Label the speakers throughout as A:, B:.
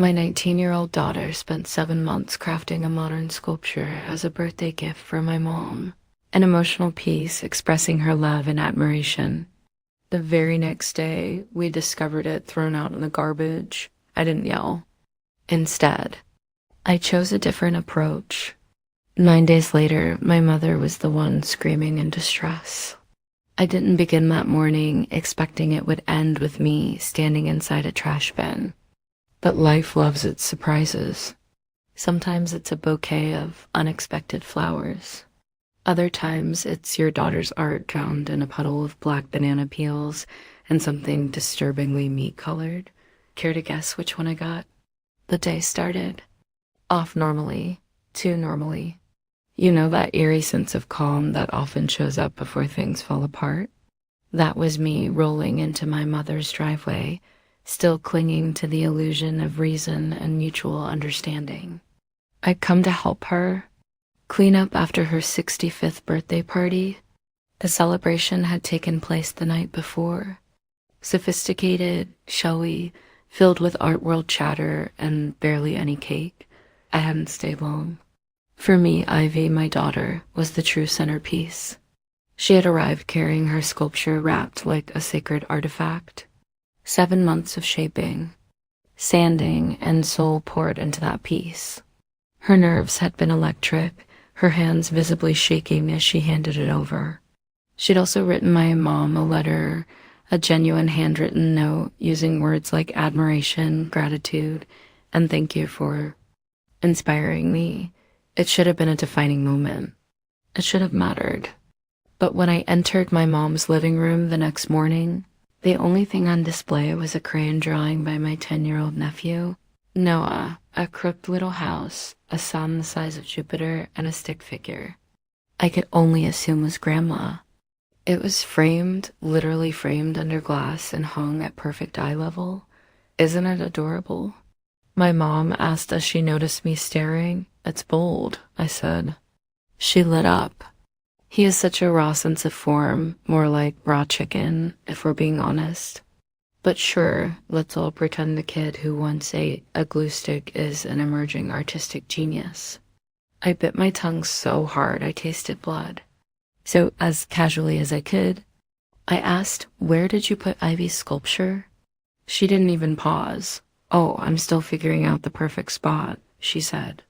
A: My 19-year-old daughter spent 7 months crafting a modern sculpture as a birthday gift for my mom, an emotional piece expressing her love and admiration. The very next day, we discovered it thrown out in the garbage. I didn't yell. Instead, I chose a different approach. 9 days later, my mother was the one screaming in distress. I didn't begin that morning expecting it would end with me standing inside a trash bin. But life loves its surprises. Sometimes it's a bouquet of unexpected flowers. Other times it's your daughter's art drowned in a puddle of black banana peels and something disturbingly meat-colored. Care to guess which one I got? The day started. Off normally, too normally. You know that eerie sense of calm that often shows up before things fall apart? That was me rolling into my mother's driveway, still clinging to the illusion of reason and mutual understanding. I'd come to help her clean up after her 65th birthday party. The celebration had taken place the night before. Sophisticated, showy, filled with art world chatter and barely any cake. I hadn't stayed long. For me, Ivy, my daughter, was the true centerpiece. She had arrived carrying her sculpture wrapped like a sacred artifact. 7 months of shaping, sanding, and soul poured into that piece. Her nerves had been electric, her hands visibly shaking as she handed it over. She'd also written my mom a letter, a genuine handwritten note using words like admiration, gratitude, and thank you for inspiring me. It should have been a defining moment. It should have mattered. But when I entered my mom's living room the next morning, the only thing on display was a crayon drawing by my 10-year-old nephew, Noah, a crooked little house, a sun the size of Jupiter, and a stick figure. I could only assume was Grandma. It was framed, literally framed under glass and hung at perfect eye level. Isn't it adorable? My mom asked as she noticed me staring. It's bold, I said. She lit up. He has such a raw sense of form, more like raw chicken, if we're being honest. But sure, let's all pretend the kid who once ate a glue stick is an emerging artistic genius. I bit my tongue so hard I tasted blood. So, as casually as I could, I asked, "Where did you put Ivy's sculpture?" She didn't even pause. "Oh, I'm still figuring out the perfect spot," she said.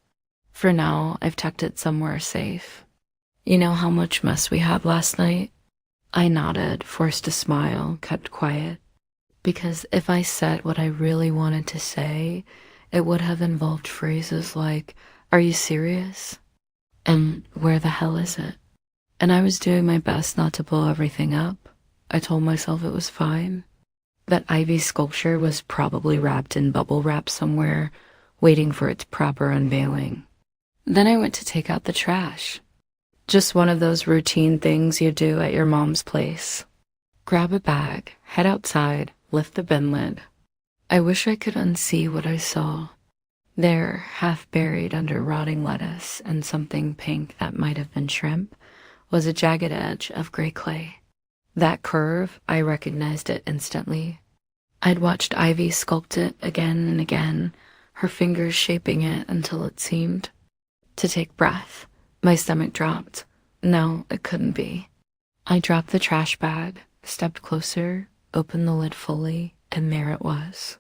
A: "For now, I've tucked it somewhere safe." You know how much mess we had last night? I nodded, forced a smile, kept quiet. Because if I said what I really wanted to say, it would have involved phrases like, "Are you serious?" And "Where the hell is it?" And I was doing my best not to blow everything up. I told myself it was fine. That Ivy's sculpture was probably wrapped in bubble wrap somewhere, waiting for its proper unveiling. Then I went to take out the trash. Just one of those routine things you do at your mom's place. Grab a bag, head outside, lift the bin lid. I wish I could unsee what I saw. There, half buried under rotting lettuce and something pink that might have been shrimp, was a jagged edge of gray clay. That curve, I recognized it instantly. I'd watched Ivy sculpt it again and again, her fingers shaping it until it seemed to take breath. My stomach dropped. No, it couldn't be. I dropped the trash bag, stepped closer, opened the lid fully, and there it was.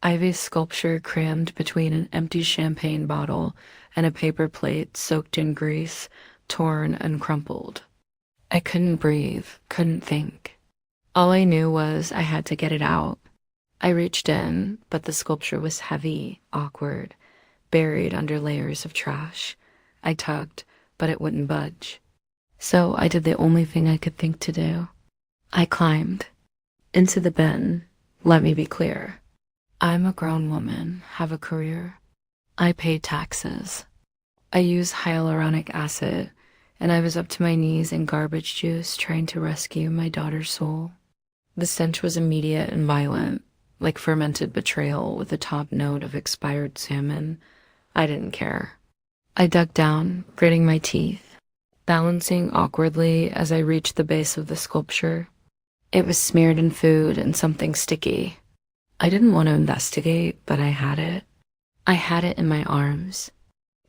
A: Ivy's sculpture crammed between an empty champagne bottle and a paper plate soaked in grease, torn and crumpled. I couldn't breathe, couldn't think. All I knew was I had to get it out. I reached in, but the sculpture was heavy, awkward, buried under layers of trash. I tugged, but it wouldn't budge. So I did the only thing I could think to do. I climbed into the bin. Let me be clear. I'm a grown woman, have a career. I pay taxes. I use hyaluronic acid, and I was up to my knees in garbage juice trying to rescue my daughter's soul. The stench was immediate and violent, like fermented betrayal with a top note of expired salmon. I didn't care. I dug down, gritting my teeth, balancing awkwardly as I reached the base of the sculpture. It was smeared in food and something sticky. I didn't want to investigate, but I had it. I had it in my arms.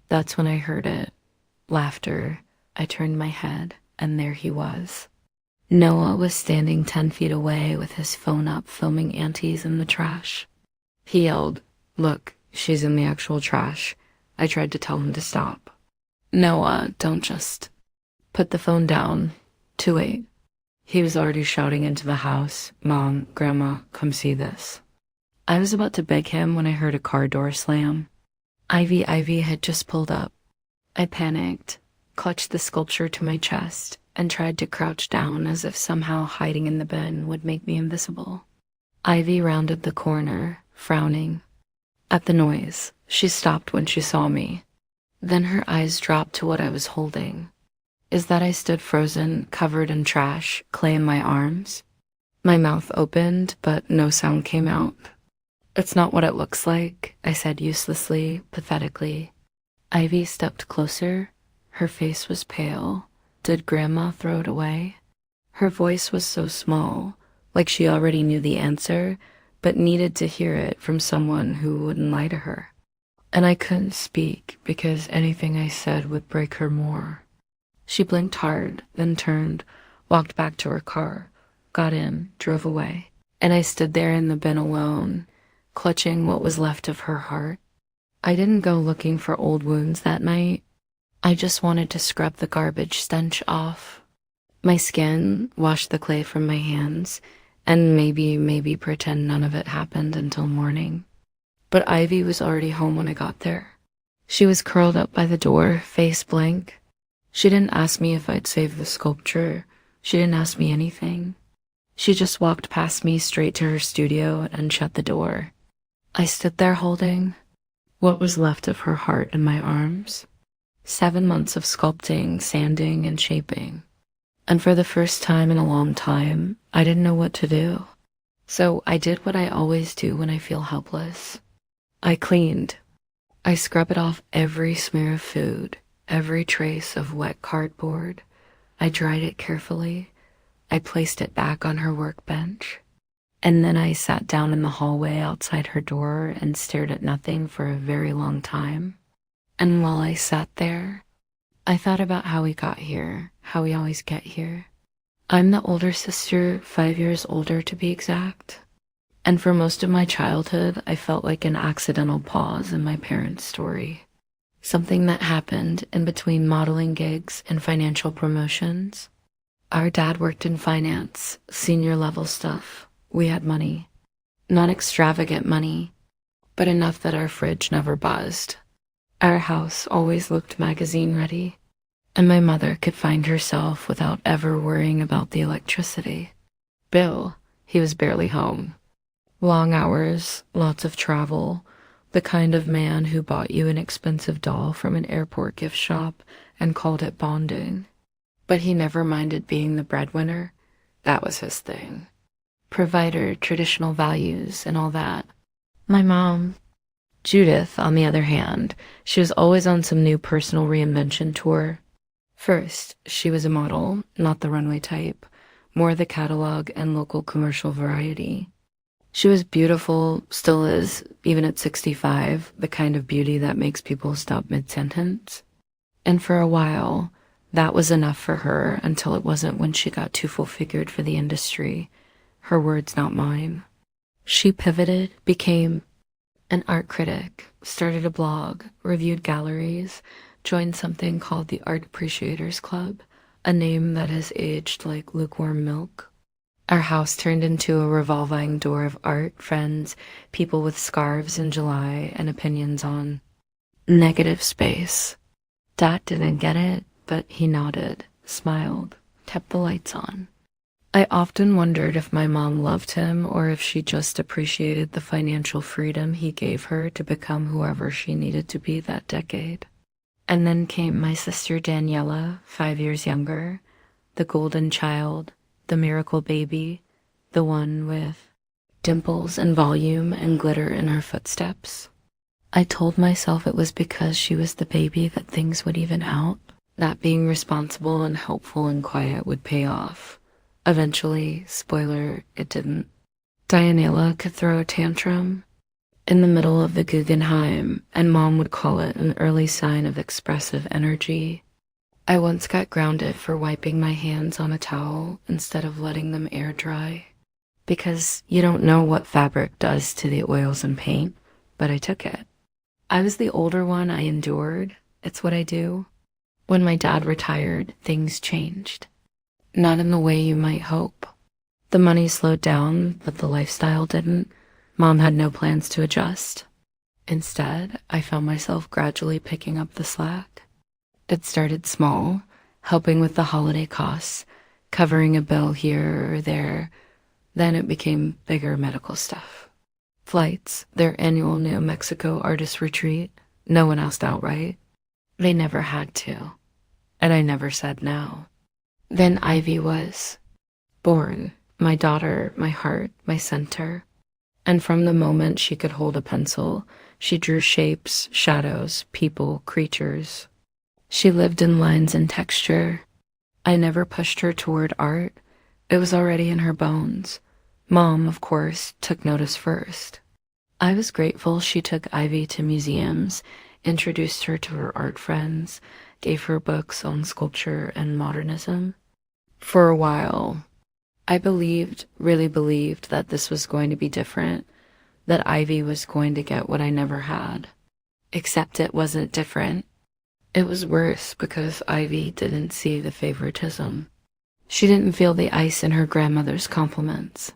A: That's when I heard it. Laughter. I turned my head, and there he was. Noah was standing 10 feet away with his phone up filming aunties in the trash. He yelled, "Look, she's in the actual trash." I tried to tell him to stop. "Noah, don't just..." "Put the phone down." Too late. He was already shouting into the house, "Mom, Grandma, come see this." I was about to beg him when I heard a car door slam. Ivy had just pulled up. I panicked, clutched the sculpture to my chest, and tried to crouch down as if somehow hiding in the bin would make me invisible. Ivy rounded the corner, frowning. At the noise, she stopped when she saw me. Then her eyes dropped to what I was holding. Is that I stood frozen, covered in trash, clay in my arms? My mouth opened, but no sound came out. "It's not what it looks like," I said uselessly, pathetically. Ivy stepped closer. Her face was pale. Did Grandma throw it away? Her voice was so small, like she already knew the answer, but needed to hear it from someone who wouldn't lie to her. And I couldn't speak because anything I said would break her more. She blinked hard, then turned, walked back to her car, got in, drove away, and I stood there in the bin alone, clutching what was left of her heart. I didn't go looking for old wounds that night. I just wanted to scrub the garbage stench off. My skin, wash the clay from my hands, and maybe pretend none of it happened until morning. But Ivy was already home when I got there. She was curled up by the door, face blank. She didn't ask me if I'd saved the sculpture. She didn't ask me anything. She just walked past me straight to her studio and shut the door. I stood there holding what was left of her heart in my arms. 7 months of sculpting, sanding, and shaping. And for the first time in a long time, I didn't know what to do. So I did what I always do when I feel helpless. I cleaned. I scrubbed off every smear of food, every trace of wet cardboard. I dried it carefully. I placed it back on her workbench. And then I sat down in the hallway outside her door and stared at nothing for a very long time. And while I sat there, I thought about how we got here, how we always get here. I'm the older sister, 5 years older to be exact. And for most of my childhood, I felt like an accidental pause in my parents' story. Something that happened in between modeling gigs and financial promotions. Our dad worked in finance, senior level stuff. We had money. Not extravagant money, but enough that our fridge never buzzed. Our house always looked magazine ready, and my mother could find herself without ever worrying about the electricity. Bill, he was barely home. Long hours, lots of travel, the kind of man who bought you an expensive doll from an airport gift shop and called it bonding. But he never minded being the breadwinner. That was his thing. Provider, traditional values, and all that. My mom, Judith, on the other hand, she was always on some new personal reinvention tour. First, she was a model, not the runway type, more the catalog and local commercial variety. She was beautiful, still is, even at 65, the kind of beauty that makes people stop mid-sentence. And for a while, that was enough for her until it wasn't when she got too full-figured for the industry. Her words, not mine. She pivoted, became an art critic, started a blog, reviewed galleries, joined something called the Art Appreciators Club, a name that has aged like lukewarm milk. Our house turned into a revolving door of art, friends, people with scarves in July, and opinions on negative space. Dad didn't get it, but he nodded, smiled, kept the lights on. I often wondered if my mom loved him or if she just appreciated the financial freedom he gave her to become whoever she needed to be that decade. And then came my sister Daniela, 5 years younger, the golden child, the miracle baby, the one with dimples and volume and glitter in her footsteps. I told myself it was because she was the baby that things would even out, that being responsible and helpful and quiet would pay off. Eventually, spoiler, it didn't. Dianela could throw a tantrum. in the middle of the Guggenheim, and Mom would call it an early sign of expressive energy. I once got grounded for wiping my hands on a towel instead of letting them air dry, because you don't know what fabric does to the oils and paint, but I took it. I was the older one. I endured. It's what I do. When my dad retired, things changed. Not in the way you might hope. The money slowed down, but the lifestyle didn't. Mom had no plans to adjust. Instead, I found myself gradually picking up the slack. It started small, helping with the holiday costs, covering a bill here or there. Then it became bigger medical stuff. Flights, their annual New Mexico artist retreat, no one asked outright. They never had to. And I never said no. Then Ivy was born, my daughter, my heart, my center. And from the moment she could hold a pencil, she drew shapes, shadows, people, creatures. She lived in lines and texture. I never pushed her toward art. It was already in her bones. Mom, of course, took notice first. I was grateful she took Ivy to museums, introduced her to her art friends, gave her books on sculpture and modernism. For a while, I really believed that this was going to be different, that Ivy was going to get what I never had. Except it wasn't different. It was worse because Ivy didn't see the favoritism. She didn't feel the ice in her grandmother's compliments.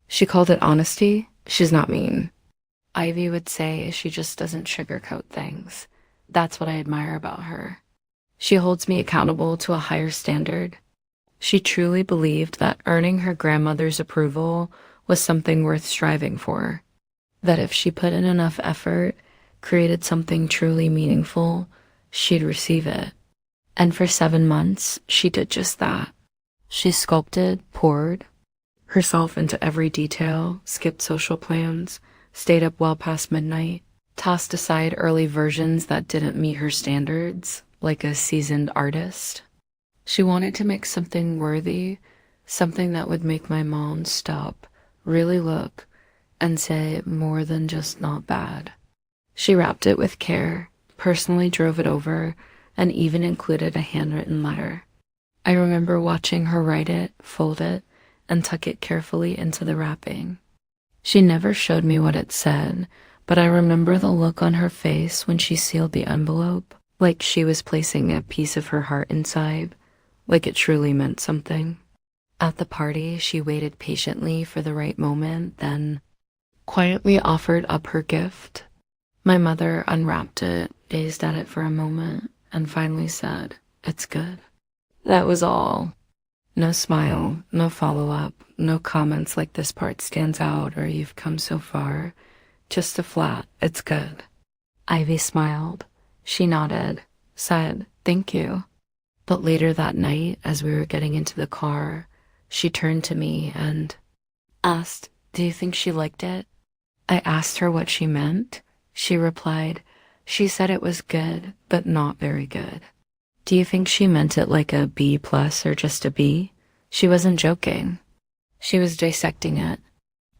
A: She called it honesty. She's not mean. Ivy would say she just doesn't sugarcoat things. That's what I admire about her. She holds me accountable to a higher standard. She truly believed that earning her grandmother's approval was something worth striving for. That if she put in enough effort, created something truly meaningful, she'd receive it. And for 7 months, she did just that. She sculpted, poured herself into every detail, skipped social plans, stayed up well past midnight, tossed aside early versions that didn't meet her standards, like a seasoned artist. She wanted to make something worthy, something that would make my mom stop, really look, and say more than just not bad. She wrapped it with care, personally drove it over, and even included a handwritten letter. I remember watching her write it, fold it, and tuck it carefully into the wrapping. She never showed me what it said, but I remember the look on her face when she sealed the envelope, like she was placing a piece of her heart inside, like it truly meant something. At the party, she waited patiently for the right moment, then quietly offered up her gift. My mother unwrapped it, gazed at it for a moment, and finally said, "It's good." That was all. No smile, no follow-up, no comments like "this part stands out" or "you've come so far." Just a flat, "It's good." Ivy smiled. She nodded, said, "Thank you." But later that night, as we were getting into the car, she turned to me and asked, "Do you think she liked it?" I asked her what she meant. She replied, "She said it was good, but not very good." Do you think she meant it like a B+ or just a B? She wasn't joking. She was dissecting it.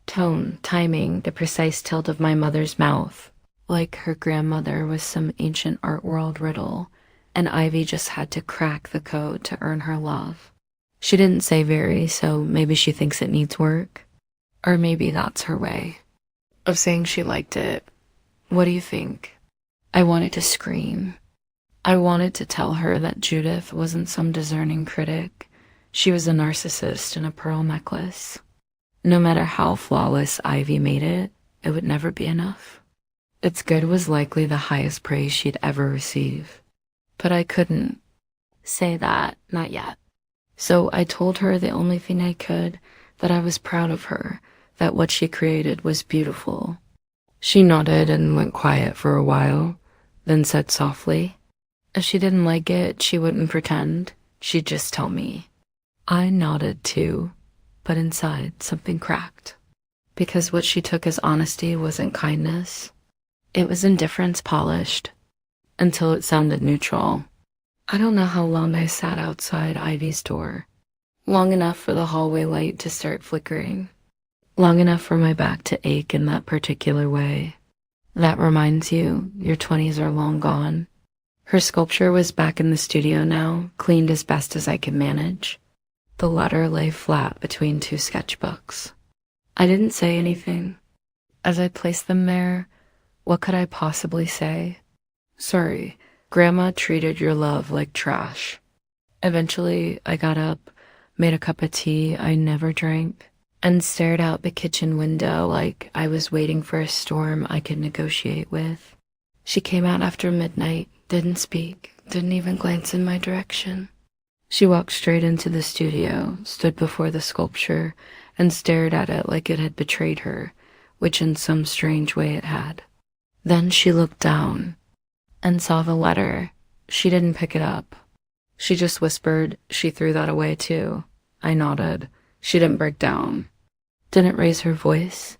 A: Tone, timing, the precise tilt of my mother's mouth. Like her grandmother was some ancient art world riddle, and Ivy just had to crack the code to earn her love. She didn't say very, so maybe she thinks it needs work. Or maybe that's her way of saying she liked it. What do you think? I wanted to scream. I wanted to tell her that Judith wasn't some discerning critic. She was a narcissist in a pearl necklace. No matter how flawless Ivy made it, it would never be enough. Its good was likely the highest praise she'd ever receive. But I couldn't say that, not yet. So I told her the only thing I could, that I was proud of her, that what she created was beautiful. She nodded and went quiet for a while, then said softly, if she didn't like it, she wouldn't pretend. She'd just tell me. I nodded too, but inside something cracked. Because what she took as honesty wasn't kindness. It was indifference polished, until it sounded neutral. I don't know how long I sat outside Ivy's door. Long enough for the hallway light to start flickering. Long enough for my back to ache in that particular way. That reminds you, your 20s are long gone. Her sculpture was back in the studio now, cleaned as best as I could manage. The letter lay flat between two sketchbooks. I didn't say anything. As I placed them there, what could I possibly say? Sorry, Grandma treated your love like trash. Eventually, I got up, made a cup of tea I never drank, and stared out the kitchen window like I was waiting for a storm I could negotiate with. She came out after midnight, didn't speak, didn't even glance in my direction. She walked straight into the studio, stood before the sculpture, and stared at it like it had betrayed her, which in some strange way it had. Then she looked down and saw the letter. She didn't pick it up. She just whispered she threw that away too. I nodded. She didn't break down. Didn't raise her voice.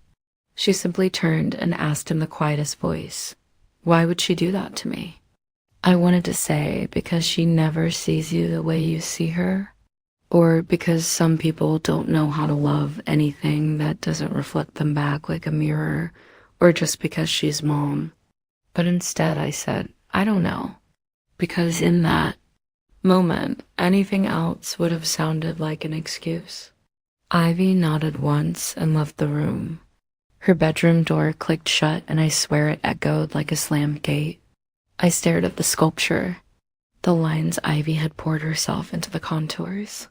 A: She simply turned and asked in the quietest voice, why would she do that to me? I wanted to say because she never sees you the way you see her, or because some people don't know how to love anything that doesn't reflect them back like a mirror, or just because she's mom. But instead I said, I don't know, because in that moment, anything else would have sounded like an excuse. Ivy nodded once and left the room. Her bedroom door clicked shut, and I swear it echoed like a slammed gate. I stared at the sculpture, the lines Ivy had poured herself into the contours.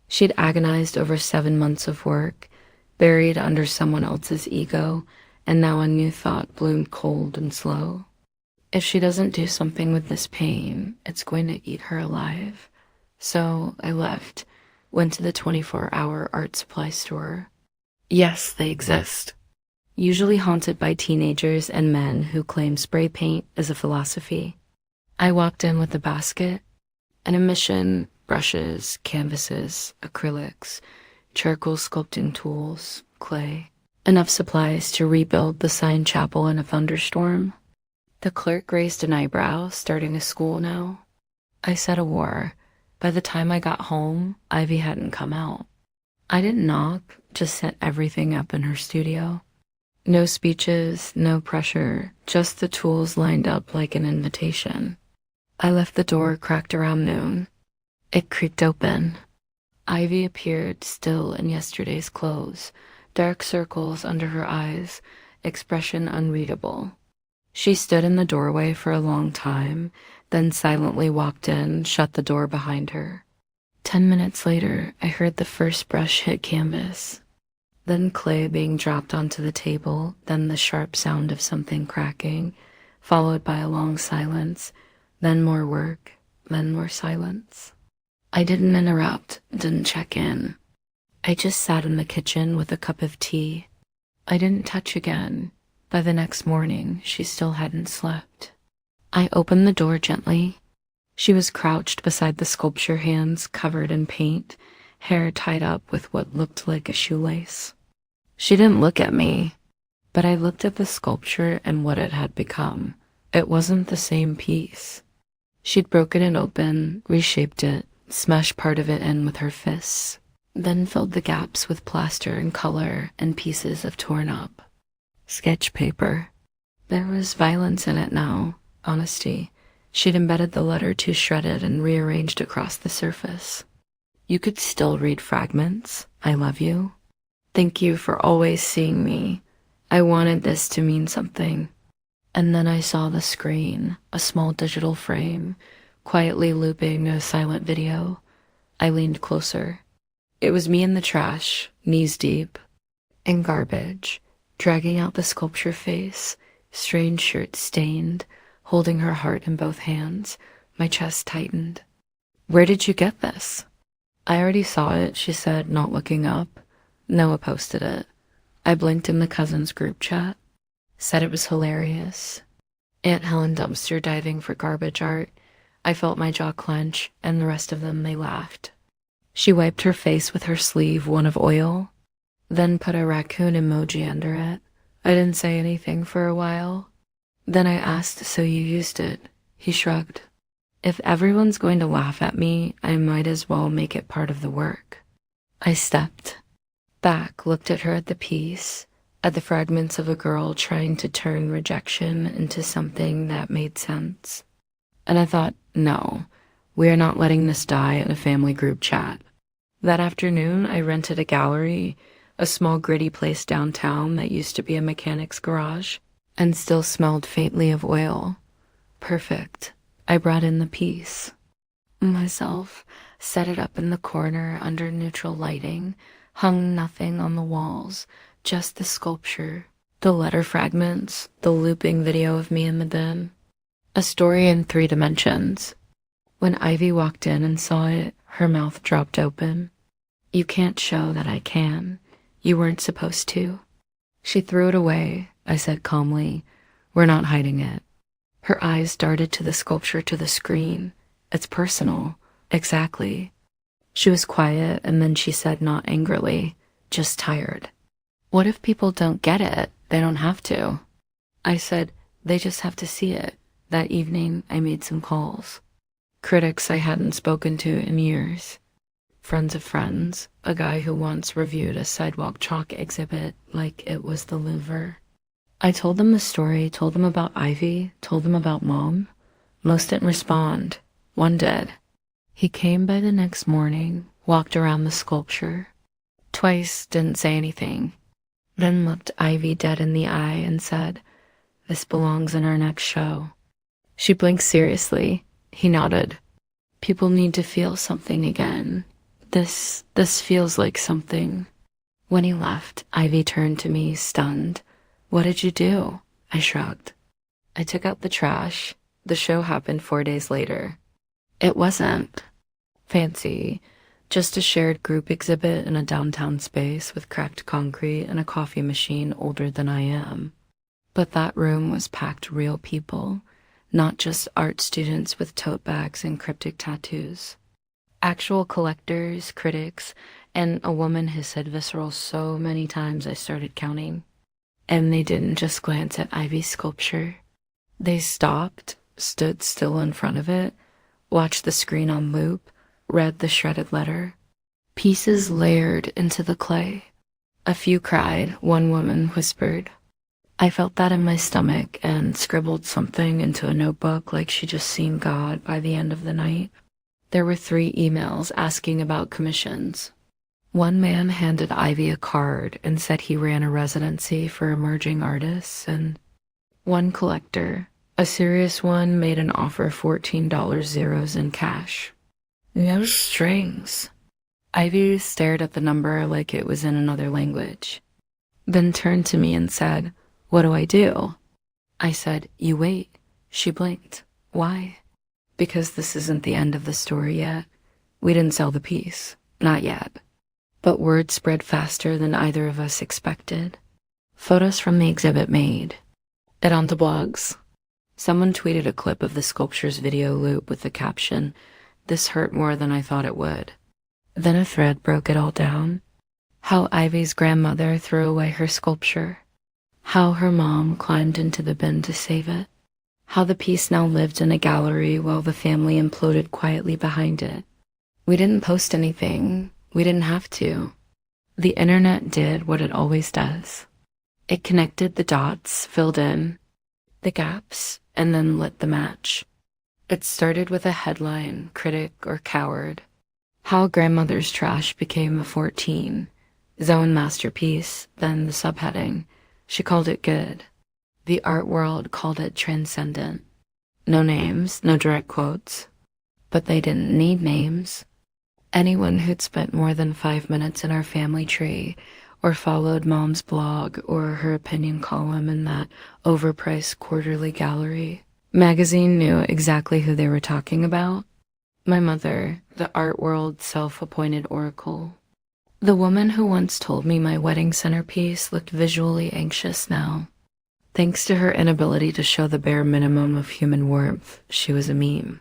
A: She'd agonized over 7 months of work, buried under someone else's ego, and now a new thought bloomed cold and slow. If she doesn't do something with this pain, it's going to eat her alive. So I left, went to the 24-hour art supply store. Yes, they exist. Usually haunted by teenagers and men who claim spray paint is a philosophy. I walked in with a basket, an emission, brushes, canvases, acrylics, charcoal sculpting tools, clay, enough supplies to rebuild the sign chapel in a thunderstorm. The clerk raised an eyebrow, starting a school now. I said a war. By the time I got home, Ivy hadn't come out. I didn't knock, just set everything up in her studio. No speeches, no pressure, just the tools lined up like an invitation. I left the door cracked around noon. It creaked open. Ivy appeared still in yesterday's clothes, dark circles under her eyes, expression unreadable. She stood in the doorway for a long time, then silently walked in, shut the door behind her. 10 minutes later, I heard the first brush hit canvas. Then clay being dropped onto the table, then the sharp sound of something cracking, followed by a long silence, then more work, then more silence. I didn't interrupt, didn't check in. I just sat in the kitchen with a cup of tea. I didn't touch again. By the next morning, she still hadn't slept. I opened the door gently. She was crouched beside the sculpture hands covered in paint, hair tied up with what looked like a shoelace. She didn't look at me, but I looked at the sculpture and what it had become. It wasn't the same piece. She'd broken it open, reshaped it, smashed part of it in with her fists, then filled the gaps with plaster and color and pieces of torn up sketch paper. There was violence in it now, honesty. She'd embedded the letter too shredded and rearranged across the surface. You could still read fragments. I love you. Thank you for always seeing me. I wanted this to mean something. And then I saw the screen, a small digital frame, quietly looping a silent video. I leaned closer. It was me in the trash, knees deep, in garbage, dragging out the sculpture face, strange shirt stained, holding her heart in both hands. My chest tightened. Where did you get this? I already saw it, she said, not looking up. Noah posted it. I blinked in the cousins group chat. Said it was hilarious. Aunt Helen dumpster diving for garbage art. I felt my jaw clench, and the rest of them, they laughed. She wiped her face with her sleeve, one of oil, then put a raccoon emoji under it. I didn't say anything for a while. Then I asked, so you used it? He shrugged. If everyone's going to laugh at me, I might as well make it part of the work. I stepped back, looked at her at the piece, at the fragments of a girl trying to turn rejection into something that made sense. And I thought, no, we are not letting this die in a family group chat. That afternoon, I rented a gallery, a small gritty place downtown that used to be a mechanic's garage, and still smelled faintly of oil. Perfect. I brought in the piece. Myself, set it up in the corner under neutral lighting, hung nothing on the walls, just the sculpture, the letter fragments, the looping video of me in the bin. A story in 3 dimensions. When Ivy walked in and saw it, her mouth dropped open. You can't show that I can. You weren't supposed to. She threw it away, I said calmly. We're not hiding it. Her eyes darted to the sculpture, to the screen. It's personal. Exactly. She was quiet, and then she said, not angrily, just tired. What if people don't get it? They don't have to. I said, they just have to see it. That evening, I made some calls. Critics I hadn't spoken to in years. Friends of friends, a guy who once reviewed a sidewalk chalk exhibit like it was the Louvre. I told them the story, told them about Ivy, told them about Mom. Most didn't respond. One did. He came by the next morning, walked around the sculpture. Twice, didn't say anything. Then looked Ivy dead in the eye and said, this belongs in our next show. She blinked seriously. He nodded. People need to feel something again. This feels like something. When he left, Ivy turned to me, stunned. What did you do? I shrugged. I took out the trash. The show happened 4 days later. It wasn't fancy, just a shared group exhibit in a downtown space with cracked concrete and a coffee machine older than I am. But that room was packed real people, not just art students with tote bags and cryptic tattoos. Actual collectors, critics, and a woman who said visceral so many times I started counting. And they didn't just glance at Ivy's sculpture. They stopped, stood still in front of it, watched the screen on loop, read the shredded letter. Pieces layered into the clay. A few cried, one woman whispered. I felt that in my stomach and scribbled something into a notebook like she'd just seen God by the end of the night. There were 3 emails asking about commissions. One man handed Ivy a card and said he ran a residency for emerging artists, and one collector, a serious one, made an offer $14 zeros in cash. No strings. Ivy stared at the number like it was in another language, then turned to me and said, what do I do? I said, you wait. She blinked. Why? Because this isn't the end of the story yet. We didn't sell the piece. Not yet. But word spread faster than either of us expected. Photos from the exhibit made it onto blogs. Someone tweeted a clip of the sculpture's video loop with the caption, this hurt more than I thought it would. Then a thread broke it all down. How Ivy's grandmother threw away her sculpture. How her mom climbed into the bin to save it. How the piece now lived in a gallery while the family imploded quietly behind it. We didn't post anything. We didn't have to. The internet did what it always does. It connected the dots, filled in the gaps, and then lit the match. It started with a headline, critic or coward. How grandmother's trash became a 14. Zone masterpiece, then the subheading. She called it good. The art world called it transcendent. No names, no direct quotes. But they didn't need names. Anyone who'd spent more than 5 minutes in our family tree, or followed Mom's blog or her opinion column in that overpriced quarterly gallery magazine knew exactly who they were talking about. My mother, the art world's self-appointed oracle. The woman who once told me my wedding centerpiece looked visually anxious now. Thanks to her inability to show the bare minimum of human warmth, she was a meme.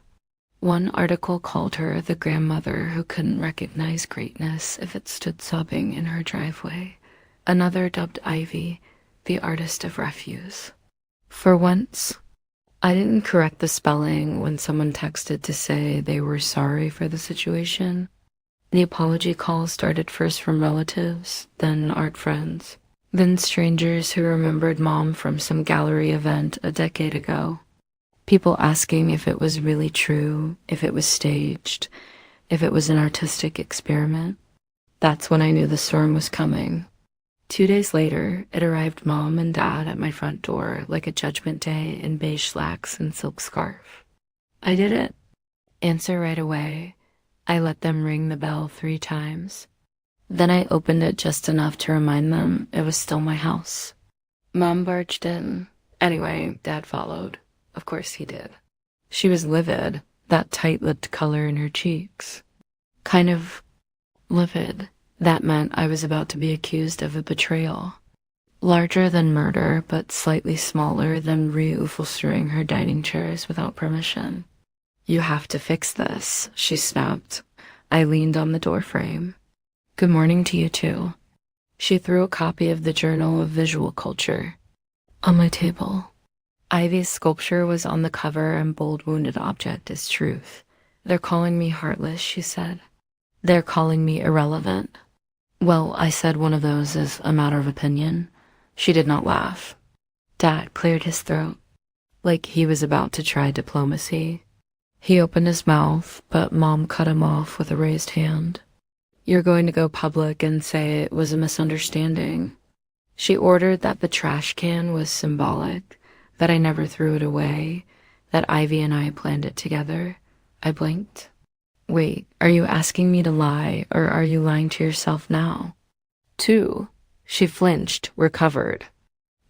A: One article called her the grandmother who couldn't recognize greatness if it stood sobbing in her driveway. Another dubbed Ivy the artist of refuse. For once, I didn't correct the spelling when someone texted to say they were sorry for the situation. The apology call started first from relatives, then art friends. Then strangers who remembered Mom from some gallery event a decade ago. People asking if it was really true, if it was staged, if it was an artistic experiment. That's when I knew the storm was coming. 2 days later, it arrived Mom and Dad at my front door like a judgment day in beige slacks and silk scarf. I didn't answer right away. I let them ring the bell 3 times. Then I opened it just enough to remind them it was still my house. Mom barged in. Anyway, Dad followed. Of course he did. She was livid, that tight-lipped color in her cheeks. Kind of livid. That meant I was about to be accused of a betrayal. Larger than murder, but slightly smaller than reupholstering her dining chairs without permission. You have to fix this, she snapped. I leaned on the doorframe. Good morning to you too. She threw a copy of the Journal of Visual Culture on my table. Ivy's sculpture was on the cover and bold wounded object is truth. They're calling me heartless, she said. They're calling me irrelevant. Well, I said one of those is a matter of opinion. She did not laugh. Dad cleared his throat, like he was about to try diplomacy. He opened his mouth, but Mom cut him off with a raised hand. You're going to go public and say it was a misunderstanding. She ordered that the trash can was symbolic, that I never threw it away, that Ivy and I planned it together. I blinked. Wait, are you asking me to lie, or are you lying to yourself now? 2. She flinched, recovered.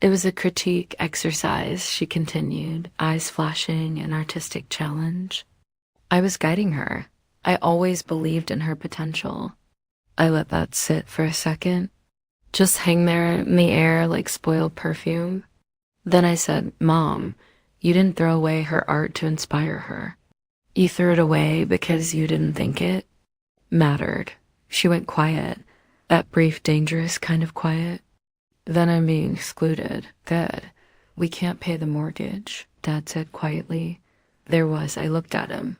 A: It was a critique exercise, she continued, eyes flashing, an artistic challenge. I was guiding her. I always believed in her potential. I let that sit for a second, just hang there in the air like spoiled perfume. Then I said, Mom, you didn't throw away her art to inspire her. You threw it away because you didn't think it mattered. She went quiet, that brief, dangerous kind of quiet. Then I'm being excluded. Good. We can't pay the mortgage, Dad said quietly. I looked at him.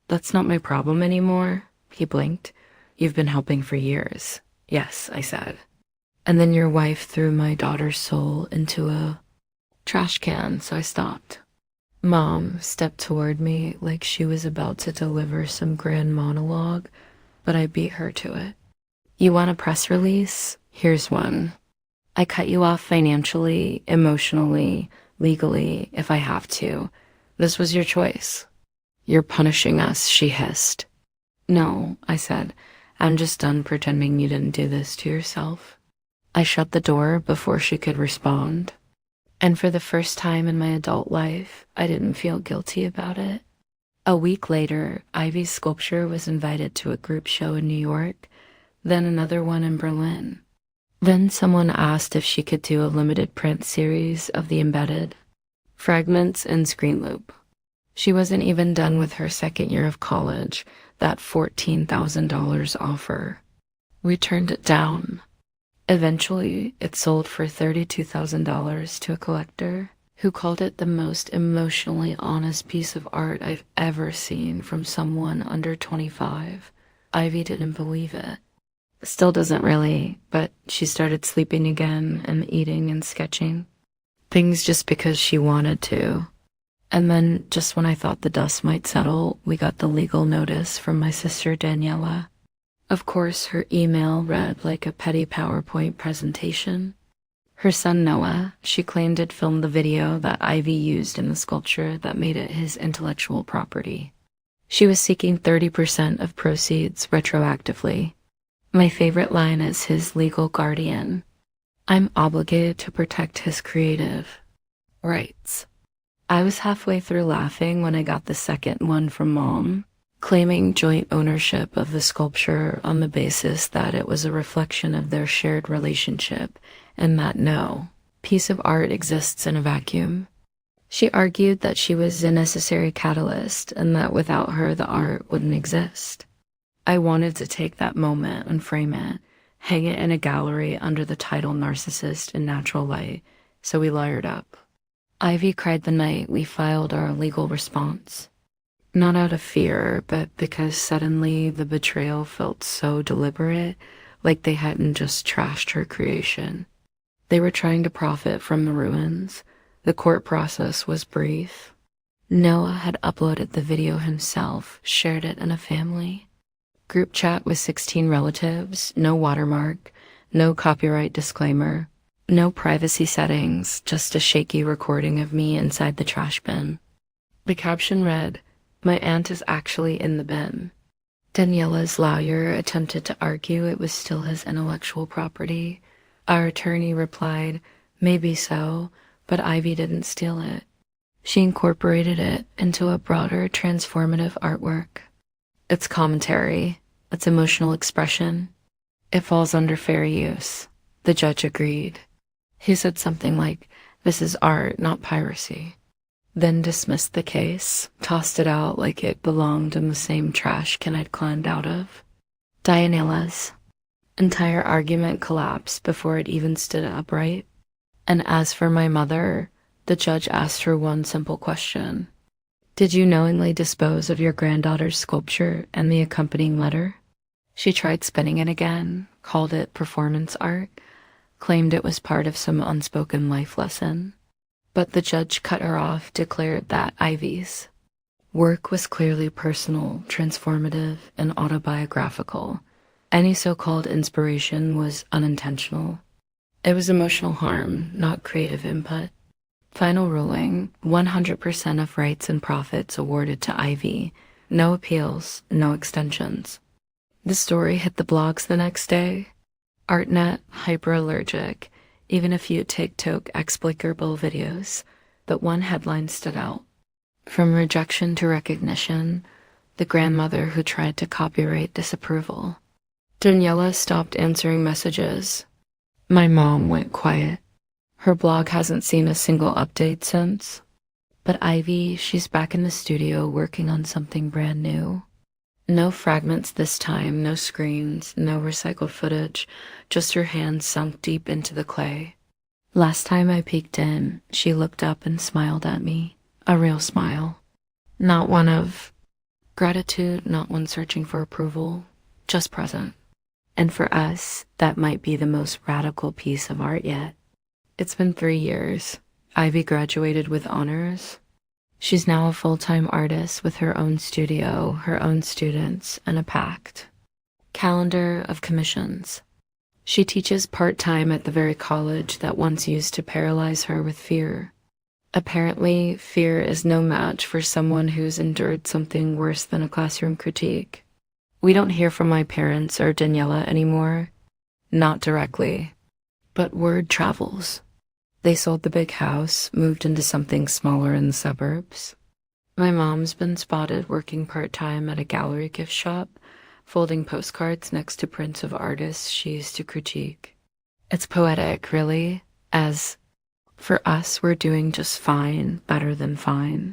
A: That's not my problem anymore, he blinked. You've been helping for years. Yes, I said. And then your wife threw my daughter's soul into a trash can, so I stopped. Mom stepped toward me like she was about to deliver some grand monologue, but I beat her to it. You want a press release? Here's one. I cut you off financially, emotionally, legally, if I have to. This was your choice. You're punishing us, she hissed. No, I said. I'm just done pretending you didn't do this to yourself. I shut the door before she could respond. And for the first time in my adult life, I didn't feel guilty about it. A week later, Ivy's sculpture was invited to a group show in New York, then another one in Berlin. Then someone asked if she could do a limited print series of The Embedded, fragments and screen loop. She wasn't even done with her second year of college, that $14,000 offer. We turned it down. Eventually, it sold for $32,000 to a collector who called it the most emotionally honest piece of art I've ever seen from someone under 25. Ivy didn't believe it. Still doesn't really, but she started sleeping again and eating and sketching. Things just because she wanted to. And then, just when I thought the dust might settle, we got the legal notice from my sister Daniela. Of course, her email read like a petty PowerPoint presentation. Her son Noah, she claimed, had filmed the video that Ivy used in the sculpture that made it his intellectual property. She was seeking 30% of proceeds retroactively. My favorite line is his legal guardian. I'm obligated to protect his creative rights. I was halfway through laughing when I got the second one from Mom, claiming joint ownership of the sculpture on the basis that it was a reflection of their shared relationship and that no piece of art exists in a vacuum. She argued that she was a necessary catalyst and that without her the art wouldn't exist. I wanted to take that moment and frame it, hang it in a gallery under the title Narcissist in Natural Light, so we lawyered up. Ivy cried the night we filed our legal response. Not out of fear, but because suddenly the betrayal felt so deliberate, like they hadn't just trashed her creation. They were trying to profit from the ruins. The court process was brief. Noah had uploaded the video himself, shared it in a family group chat with 16 relatives, no watermark, no copyright disclaimer, no privacy settings, just a shaky recording of me inside the trash bin. The caption read, "My aunt is actually in the bin." Daniela's lawyer attempted to argue it was still his intellectual property. Our attorney replied, "Maybe so, but Ivy didn't steal it. She incorporated it into a broader transformative artwork. It's commentary, it's emotional expression. It falls under fair use." The judge agreed. He said something like, "This is art, not piracy," then dismissed the case, tossed it out like it belonged in the same trash can I'd climbed out of. Daniela's entire argument collapsed before it even stood upright. And as for my mother, the judge asked her one simple question. "Did you knowingly dispose of your granddaughter's sculpture and the accompanying letter?" She tried spinning it again, called it performance art, claimed it was part of some unspoken life lesson. But the judge cut her off, declared that Ivy's work was clearly personal, transformative, and autobiographical. Any so-called inspiration was unintentional. It was emotional harm, not creative input. Final ruling, 100% of rights and profits awarded to Ivy. No appeals, no extensions. The story hit the blogs the next day. ArtNet, hyperallergic, even a few TikTok explicable videos, but one headline stood out. From rejection to recognition, the grandmother who tried to copyright disapproval. Daniela stopped answering messages. My mom went quiet. Her blog hasn't seen a single update since. But Ivy, she's back in the studio working on something brand new. No fragments this time, no screens, no recycled footage, just her hands sunk deep into the clay. Last time I peeked in, she looked up and smiled at me. A real smile. Not one of gratitude, not one searching for approval, just present. And for us, that might be the most radical piece of art yet. It's been 3 years. Ivy graduated with honors. She's now a full-time artist with her own studio, her own students, and a packed calendar of commissions. She teaches part-time at the very college that once used to paralyze her with fear. Apparently, fear is no match for someone who's endured something worse than a classroom critique. We don't hear from my parents or Daniela anymore. Not directly. But word travels. They sold the big house, moved into something smaller in the suburbs. My mom's been spotted working part-time at a gallery gift shop, folding postcards next to prints of artists she used to critique. It's poetic, really, as for us, we're doing just fine, better than fine.